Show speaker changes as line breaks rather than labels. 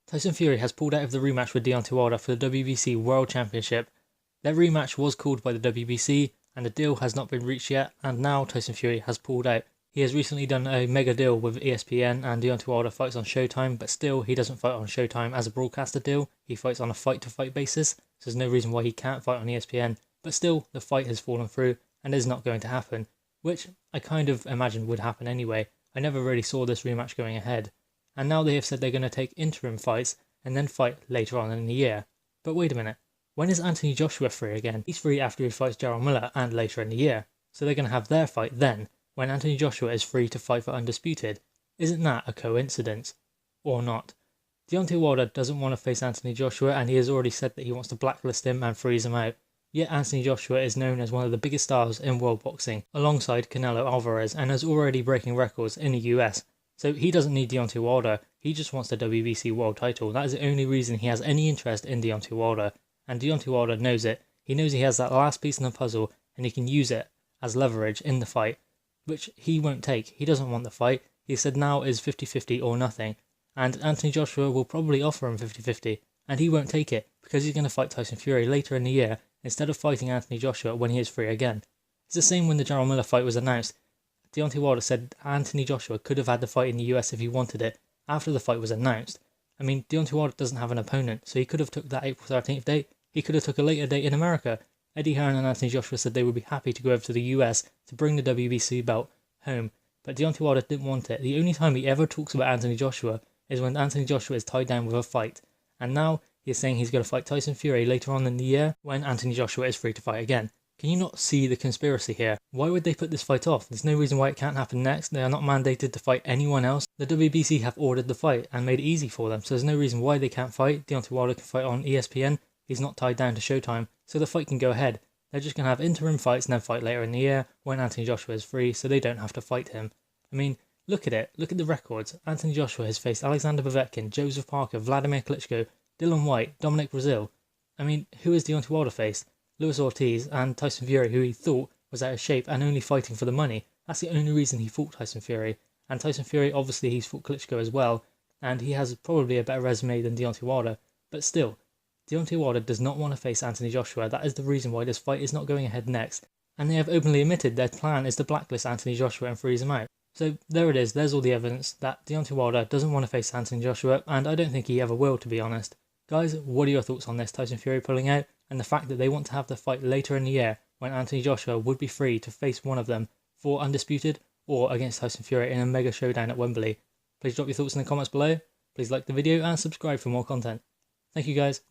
Tyson Fury has pulled out of the rematch with Deontay Wilder for the WBC World Championship. Their rematch was called by the WBC and the deal has not been reached yet, and now Tyson Fury has pulled out. He has recently done a mega deal with ESPN and Deontay Wilder fights on Showtime, but still he doesn't fight on Showtime as a broadcaster deal. He fights on a fight-to-fight basis, so there's no reason why he can't fight on ESPN, but still the fight has fallen through and is not going to happen, which I kind of imagined would happen anyway. I never really saw this rematch going ahead. And now they have said they're going to take interim fights and then fight later on in the year. But wait a minute, when is Anthony Joshua free again? He's free after he fights Jarrell Miller and later in the year. So they're going to have their fight then, when Anthony Joshua is free to fight for Undisputed. Isn't that a coincidence? Or not? Deontay Wilder doesn't want to face Anthony Joshua and he has already said that he wants to blacklist him and freeze him out. Yet Anthony Joshua is known as one of the biggest stars in world boxing, alongside Canelo Alvarez, and is already breaking records in the US. So he doesn't need Deontay Wilder, he just wants the WBC world title. That is the only reason he has any interest in Deontay Wilder. And Deontay Wilder knows it. He knows he has that last piece in the puzzle and he can use it as leverage in the fight, which he won't take. He doesn't want the fight. He said now is 50-50 or nothing. And Anthony Joshua will probably offer him 50-50 and he won't take it because he's going to fight Tyson Fury later in the year instead of fighting Anthony Joshua when he is free again. It's the same when the Jarrell Miller fight was announced. Deontay Wilder said Anthony Joshua could have had the fight in the US if he wanted it after the fight was announced. I mean, Deontay Wilder doesn't have an opponent, so he could have took that April 13th date. He could have took a later date in America. Eddie Hearn and Anthony Joshua said they would be happy to go over to the US to bring the WBC belt home, but Deontay Wilder didn't want it. The only time he ever talks about Anthony Joshua is when Anthony Joshua is tied down with a fight, and now he is saying he's going to fight Tyson Fury later on in the year when Anthony Joshua is free to fight again. Can you not see the conspiracy here? Why would they put this fight off? There's no reason why it can't happen next. They are not mandated to fight anyone else. The WBC have ordered the fight and made it easy for them, so there's no reason why they can't fight. Deontay Wilder can fight on ESPN. He's not tied down to Showtime, so the fight can go ahead. They're just going to have interim fights and then fight later in the year when Anthony Joshua is free, so they don't have to fight him. I mean, look at it. Look at the records. Anthony Joshua has faced Alexander Povetkin, Joseph Parker, Vladimir Klitschko, Dylan White, Dominic Brazil. I mean, who has Deontay Wilder faced? Luis Ortiz and Tyson Fury, who he thought was out of shape and only fighting for the money. That's the only reason he fought Tyson Fury. And Tyson Fury, obviously, he's fought Klitschko as well, and he has probably a better resume than Deontay Wilder. But still, Deontay Wilder does not want to face Anthony Joshua. That is the reason why this fight is not going ahead next. And they have openly admitted their plan is to blacklist Anthony Joshua and freeze him out. So there it is. There's all the evidence that Deontay Wilder doesn't want to face Anthony Joshua, and I don't think he ever will, to be honest. Guys, what are your thoughts on this Tyson Fury pulling out, and the fact that they want to have the fight later in the year when Anthony Joshua would be free to face one of them for Undisputed or against Tyson Fury in a mega showdown at Wembley? Please drop your thoughts in the comments below. Please like the video and subscribe for more content. Thank you guys.